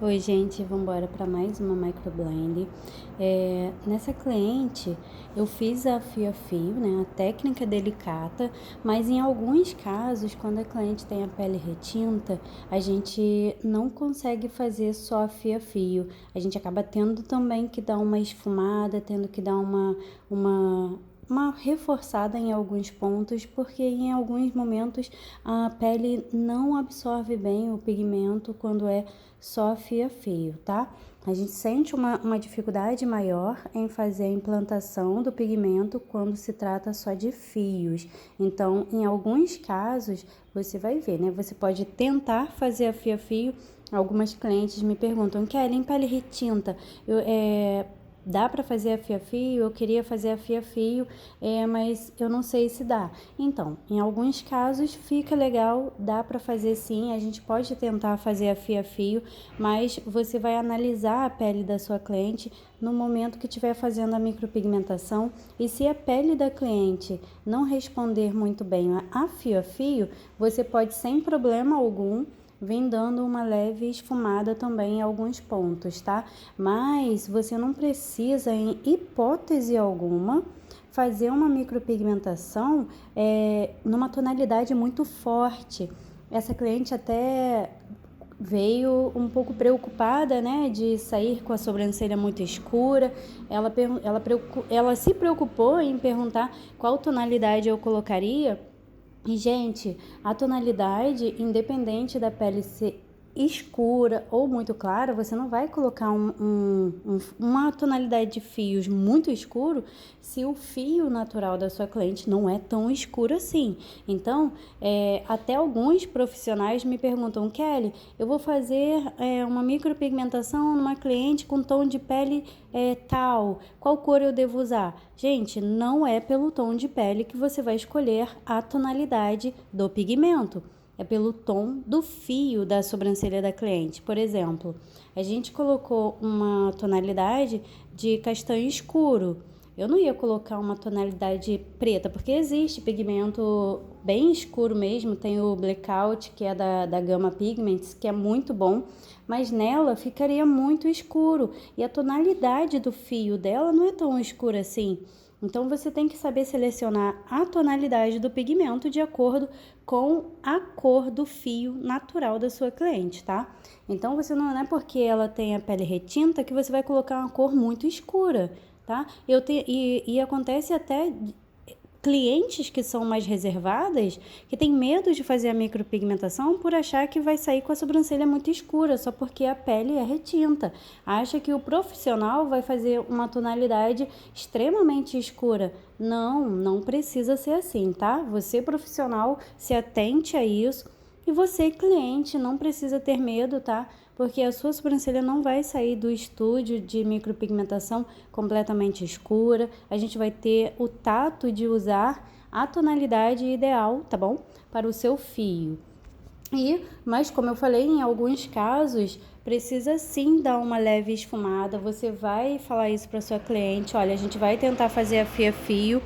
Oi, gente, vamos embora para mais uma microblend. Nessa cliente, eu fiz a fio a fio, né, a técnica delicata, mas em alguns casos, quando a cliente tem a pele retinta, a gente não consegue fazer só a fio a fio. A gente acaba tendo também que dar uma esfumada, tendo que dar uma reforçada em alguns pontos, porque em alguns momentos a pele não absorve bem o pigmento quando é só fio a fio, tá? A gente sente uma dificuldade maior em fazer a implantação do pigmento quando se trata só de fios. Então, em alguns casos, você vai ver, né? Você pode tentar fazer a fio a fio. Algumas clientes me perguntam, Kelly, em pele retinta, dá para fazer a fio a fio? Eu queria fazer a fio a fio, mas eu não sei se dá. Então, em alguns casos fica legal, dá para fazer sim, a gente pode tentar fazer a fio a fio, mas você vai analisar a pele da sua cliente no momento que estiver fazendo a micropigmentação, e se a pele da cliente não responder muito bem a fio, você pode sem problema algum vem dando uma leve esfumada também em alguns pontos, tá? Mas você não precisa, em hipótese alguma, fazer uma micropigmentação numa tonalidade muito forte. Essa cliente até veio um pouco preocupada, né, de sair com a sobrancelha muito escura. Ela se preocupou em perguntar qual tonalidade eu colocaria. E, gente, a tonalidade, independente da pele ser escura ou muito clara, você não vai colocar uma tonalidade de fios muito escuro se o fio natural da sua cliente não é tão escuro assim. Então, até alguns profissionais me perguntam, Kelly, eu vou fazer uma micropigmentação numa cliente com tom de pele tal, qual cor eu devo usar? Gente, não é pelo tom de pele que você vai escolher a tonalidade do pigmento. É pelo tom do fio da sobrancelha da cliente. Por exemplo, a gente colocou uma tonalidade de castanho escuro. Eu não ia colocar uma tonalidade preta, porque existe pigmento bem escuro mesmo. Tem o Blackout, que é da Gama Pigments, que é muito bom, mas nela ficaria muito escuro. E a tonalidade do fio dela não é tão escura assim. Então, você tem que saber selecionar a tonalidade do pigmento de acordo com a cor do fio natural da sua cliente, tá? Então, você não é porque ela tem a pele retinta que você vai colocar uma cor muito escura, tá? E acontece até clientes que são mais reservadas, que têm medo de fazer a micropigmentação por achar que vai sair com a sobrancelha muito escura, só porque a pele é retinta. Acha que o profissional vai fazer uma tonalidade extremamente escura. Não, não precisa ser assim, tá? Você, profissional, se atente a isso. E você, cliente, não precisa ter medo, tá? Porque a sua sobrancelha não vai sair do estúdio de micropigmentação completamente escura. A gente vai ter o tato de usar a tonalidade ideal, tá bom? Para o seu fio. Mas como eu falei, em alguns casos precisa sim dar uma leve esfumada. Você vai falar isso para sua cliente, olha, a gente vai tentar fazer a fio a fio,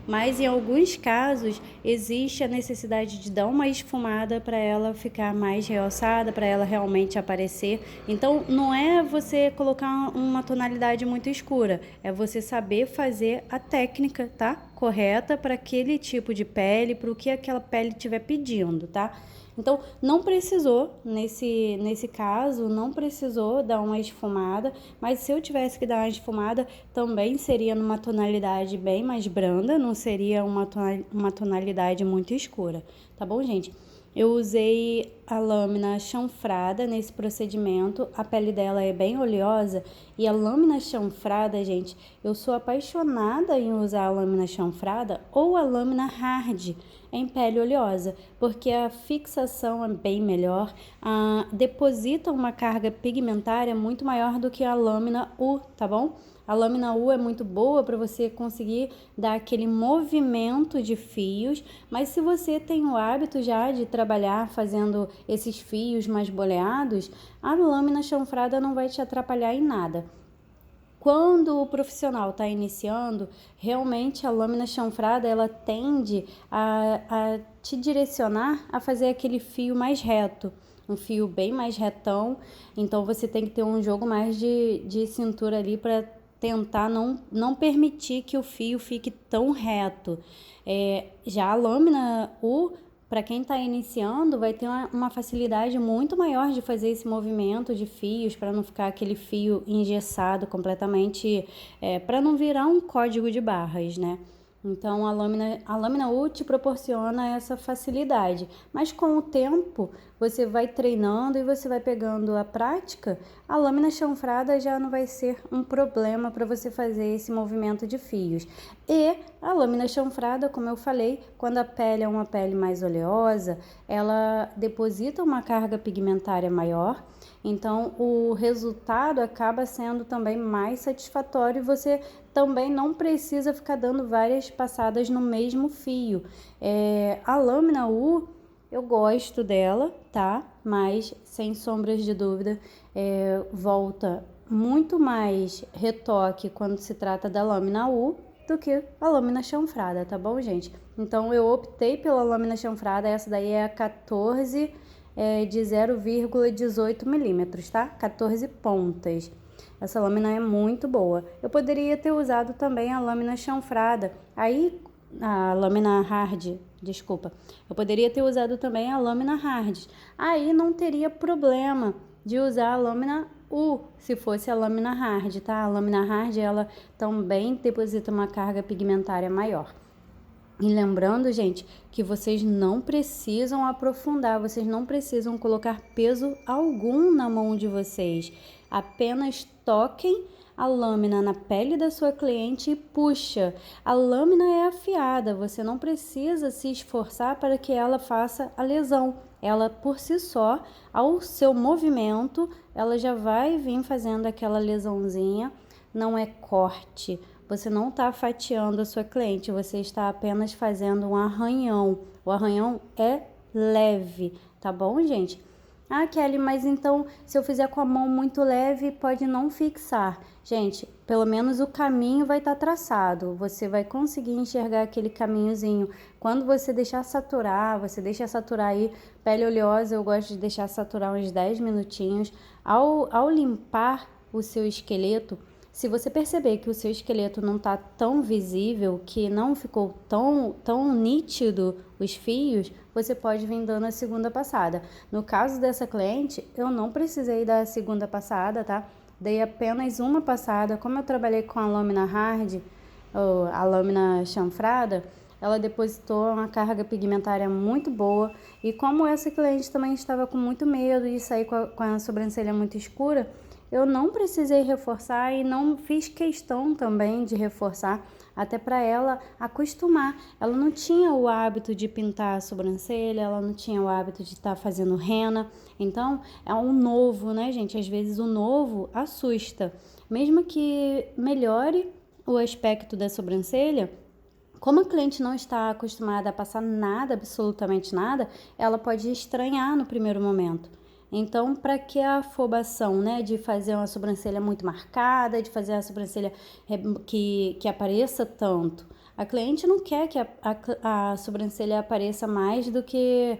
mas em alguns casos existe a necessidade de dar uma esfumada para ela ficar mais realçada, para ela realmente aparecer. Então não é você colocar uma tonalidade muito escura, é você saber fazer a técnica, tá? Correta para aquele tipo de pele, para o que aquela pele estiver pedindo, tá? Então, não precisou, nesse caso, não precisou dar uma esfumada, mas se eu tivesse que dar uma esfumada, também seria numa tonalidade bem mais branda, não seria uma tonalidade muito escura, tá bom, gente? Eu usei a lâmina chanfrada nesse procedimento, a pele dela é bem oleosa e a lâmina chanfrada, gente, eu sou apaixonada em usar a lâmina chanfrada ou a lâmina hard em pele oleosa, porque a fixação é bem melhor, deposita uma carga pigmentária muito maior do que a lâmina U, tá bom? A lâmina U é muito boa para você conseguir dar aquele movimento de fios, mas se você tem o hábito já de trabalhar fazendo esses fios mais boleados, a lâmina chanfrada não vai te atrapalhar em nada. Quando o profissional está iniciando, realmente a lâmina chanfrada ela tende a te direcionar a fazer aquele fio mais reto. um fio bem mais retão, então você tem que ter um jogo mais de cintura ali para tentar não permitir que o fio fique tão reto. Já a lâmina U, para quem está iniciando, vai ter uma facilidade muito maior de fazer esse movimento de fios, para não ficar aquele fio engessado completamente, para não virar um código de barras, né? Então, a lâmina U te proporciona essa facilidade, mas com o tempo você vai treinando e você vai pegando a prática, a lâmina chanfrada já não vai ser um problema para você fazer esse movimento de fios. E a lâmina chanfrada, como eu falei, quando a pele é uma pele mais oleosa, ela deposita uma carga pigmentária maior, então o resultado acaba sendo também mais satisfatório e você também não precisa ficar dando várias passadas no mesmo fio. A lâmina U, eu gosto dela, tá? Mas, sem sombras de dúvida, volta muito mais retoque quando se trata da lâmina U do que a lâmina chanfrada, tá bom, gente? Então, eu optei pela lâmina chanfrada, essa daí é a 14 de 0,18 milímetros, tá? 14 pontas. Essa lâmina é muito boa. Eu poderia ter usado também a lâmina chanfrada, aí a lâmina hard, desculpa. Eu poderia ter usado também a lâmina hard. Aí não teria problema de usar a lâmina U, se fosse a lâmina hard, tá? A lâmina hard, ela também deposita uma carga pigmentária maior. E lembrando, gente, que vocês não precisam aprofundar, vocês não precisam colocar peso algum na mão de vocês. Apenas toquem a lâmina na pele da sua cliente e puxa. A lâmina é afiada, você não precisa se esforçar para que ela faça a lesão. Ela, por si só, ao seu movimento, ela já vai vir fazendo aquela lesãozinha. Não é corte. Você não está fatiando a sua cliente, você está apenas fazendo um arranhão. O arranhão é leve, tá bom, gente? Ah, Kelly, mas então se eu fizer com a mão muito leve, pode não fixar. Gente, pelo menos o caminho vai estar traçado. Você vai conseguir enxergar aquele caminhozinho. Quando você deixar saturar, você deixa saturar aí. Pele oleosa, eu gosto de deixar saturar uns 10 minutinhos. Ao limpar o seu esqueleto, se você perceber que o seu esqueleto não está tão visível, que não ficou tão nítido os fios, você pode vir dando a segunda passada. No caso dessa cliente, eu não precisei dar a segunda passada, tá? Dei apenas uma passada. Como eu trabalhei com a lâmina hard, ou a lâmina chanfrada, ela depositou uma carga pigmentária muito boa. E como essa cliente também estava com muito medo de sair com a sobrancelha muito escura, eu não precisei reforçar e não fiz questão também de reforçar, até para ela acostumar. Ela não tinha o hábito de pintar a sobrancelha, ela não tinha o hábito de estar fazendo rena. Então, é um novo, né, gente? Às vezes o novo assusta. Mesmo que melhore o aspecto da sobrancelha, como a cliente não está acostumada a passar nada, absolutamente nada, ela pode estranhar no primeiro momento. Então, para que a afobação, né, de fazer uma sobrancelha muito marcada, de fazer a sobrancelha que apareça tanto? A cliente não quer que a sobrancelha apareça mais do que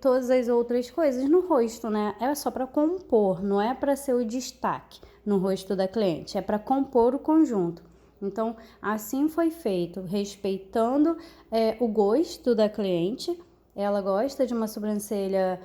todas as outras coisas no rosto, né? É só para compor, não é para ser o destaque no rosto da cliente, é para compor o conjunto. Então, assim foi feito, respeitando o gosto da cliente. Ela gosta de uma sobrancelha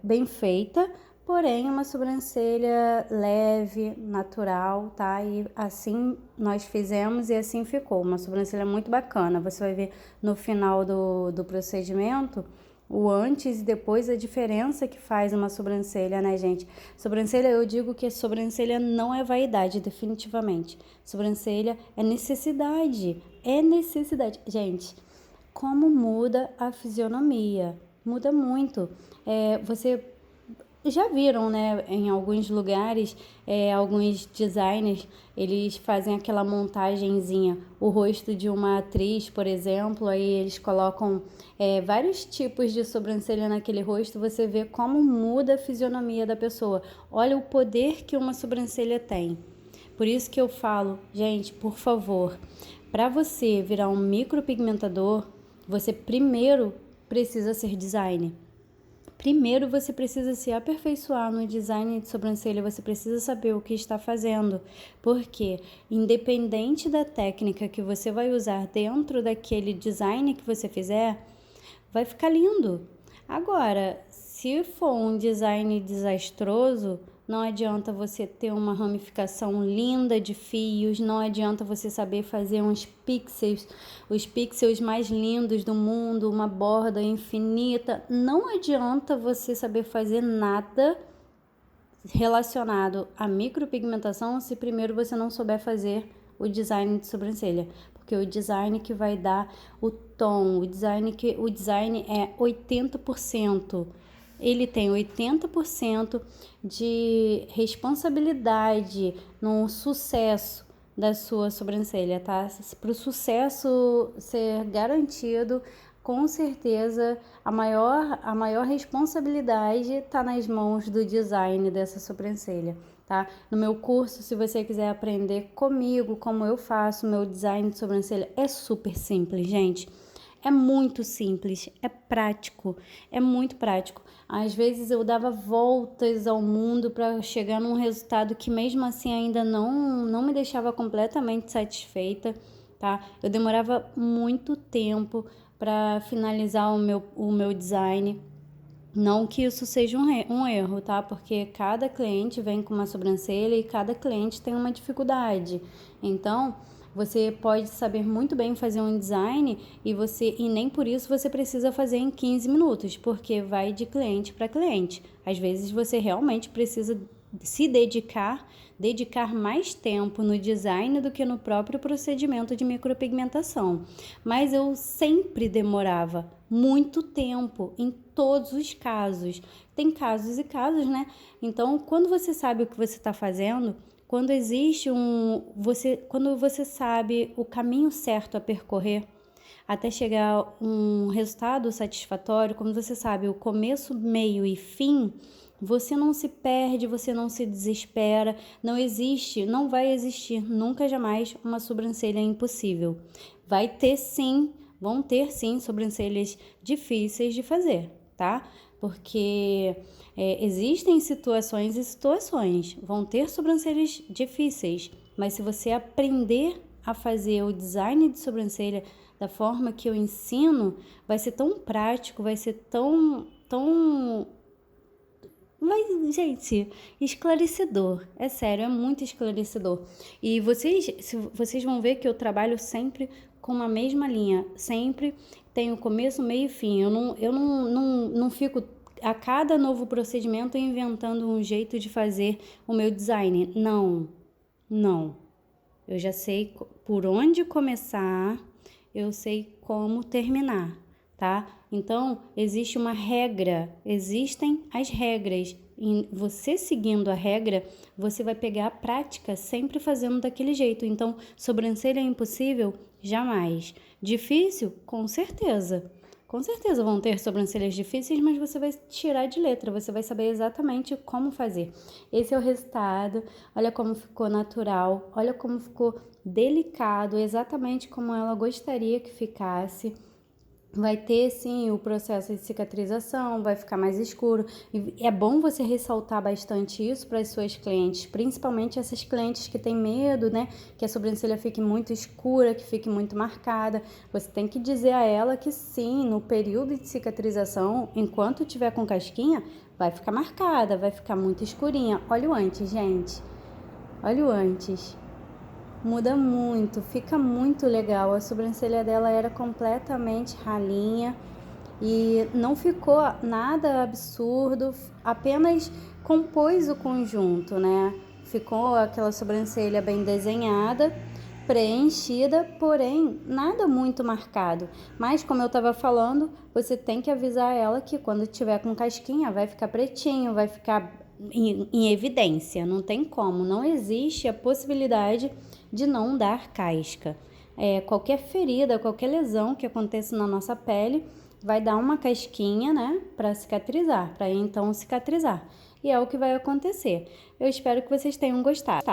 bem feita, porém uma sobrancelha leve, natural, tá? E assim nós fizemos e assim ficou. Uma sobrancelha muito bacana. Você vai ver no final do procedimento o antes e depois, a diferença que faz uma sobrancelha, né, gente? Sobrancelha, eu digo que sobrancelha não é vaidade, definitivamente. Sobrancelha é necessidade. É necessidade. Gente, como muda a fisionomia? Muda muito. Você já viram, né, em alguns lugares, alguns designers, eles fazem aquela montagenzinha, o rosto de uma atriz, por exemplo, aí eles colocam vários tipos de sobrancelha naquele rosto, você vê como muda a fisionomia da pessoa. Olha o poder que uma sobrancelha tem. Por isso que eu falo, gente, por favor, para você virar um micropigmentador, você primeiro precisa ser designer. Primeiro você precisa se aperfeiçoar no design de sobrancelha, você precisa saber o que está fazendo, porque independente da técnica que você vai usar dentro daquele design que você fizer, vai ficar lindo. Agora, se for um design desastroso, não adianta você ter uma ramificação linda de fios, não adianta você saber fazer os pixels mais lindos do mundo, uma borda infinita. Não adianta você saber fazer nada relacionado à micropigmentação se primeiro você não souber fazer o design de sobrancelha, porque o design que vai dar o tom, o design é 80%. Ele tem 80% de responsabilidade no sucesso da sua sobrancelha, tá? Para o sucesso ser garantido, com certeza a maior responsabilidade está nas mãos do design dessa sobrancelha, tá? No meu curso, se você quiser aprender comigo como eu faço meu design de sobrancelha, é super simples, gente. É muito simples, é prático, é muito prático. Às vezes eu dava voltas ao mundo para chegar num resultado que mesmo assim ainda não me deixava completamente satisfeita, tá? Eu demorava muito tempo para finalizar o meu design. Não que isso seja um erro, tá? Porque cada cliente vem com uma sobrancelha e cada cliente tem uma dificuldade. Então, você pode saber muito bem fazer um design e nem por isso você precisa fazer em 15 minutos, porque vai de cliente para cliente. Às vezes você realmente precisa se dedicar mais tempo no design do que no próprio procedimento de micropigmentação. Mas eu sempre demorava muito tempo em todos os casos. Tem casos e casos, né? Então, quando você sabe o que você está fazendo, quando você sabe o caminho certo a percorrer até chegar a um resultado satisfatório, quando você sabe o começo, meio e fim, você não se perde, você não se desespera, não vai existir nunca jamais uma sobrancelha impossível. Vão ter sim sobrancelhas difíceis de fazer, tá? Porque existem situações e situações, vão ter sobrancelhas difíceis, mas se você aprender a fazer o design de sobrancelha da forma que eu ensino, vai ser tão prático, vai ser gente, esclarecedor, é sério, é muito esclarecedor. E vocês vão ver que eu trabalho sempre com a mesma linha, sempre tem o começo, meio e fim. Eu não fico a cada novo procedimento inventando um jeito de fazer o meu design. Não. Eu já sei por onde começar, eu sei como terminar, tá? Então, existe uma regra, existem as regras. E você seguindo a regra, você vai pegar a prática sempre fazendo daquele jeito. Então, sobrancelha é impossível? Jamais. Difícil? Com certeza. Com certeza vão ter sobrancelhas difíceis, mas você vai tirar de letra, você vai saber exatamente como fazer. Esse é o resultado. Olha como ficou natural, olha como ficou delicado, exatamente como ela gostaria que ficasse. Vai ter sim o processo de cicatrização, vai ficar mais escuro. E é bom você ressaltar bastante isso para as suas clientes, principalmente essas clientes que têm medo, né? Que a sobrancelha fique muito escura, que fique muito marcada. Você tem que dizer a ela que sim, no período de cicatrização, enquanto tiver com casquinha, vai ficar marcada, vai ficar muito escurinha. Olha o antes, gente. Olha o antes. Muda muito, fica muito legal. A sobrancelha dela era completamente ralinha e não ficou nada absurdo, apenas compôs o conjunto, né? Ficou aquela sobrancelha bem desenhada, preenchida, porém nada muito marcado. Mas como eu estava falando, você tem que avisar ela que quando tiver com casquinha vai ficar pretinho, vai ficar em evidência, não tem como, não existe a possibilidade de não dar casca. Qualquer ferida, qualquer lesão que aconteça na nossa pele vai dar uma casquinha, né, para cicatrizar, para então cicatrizar. E é o que vai acontecer. Eu espero que vocês tenham gostado.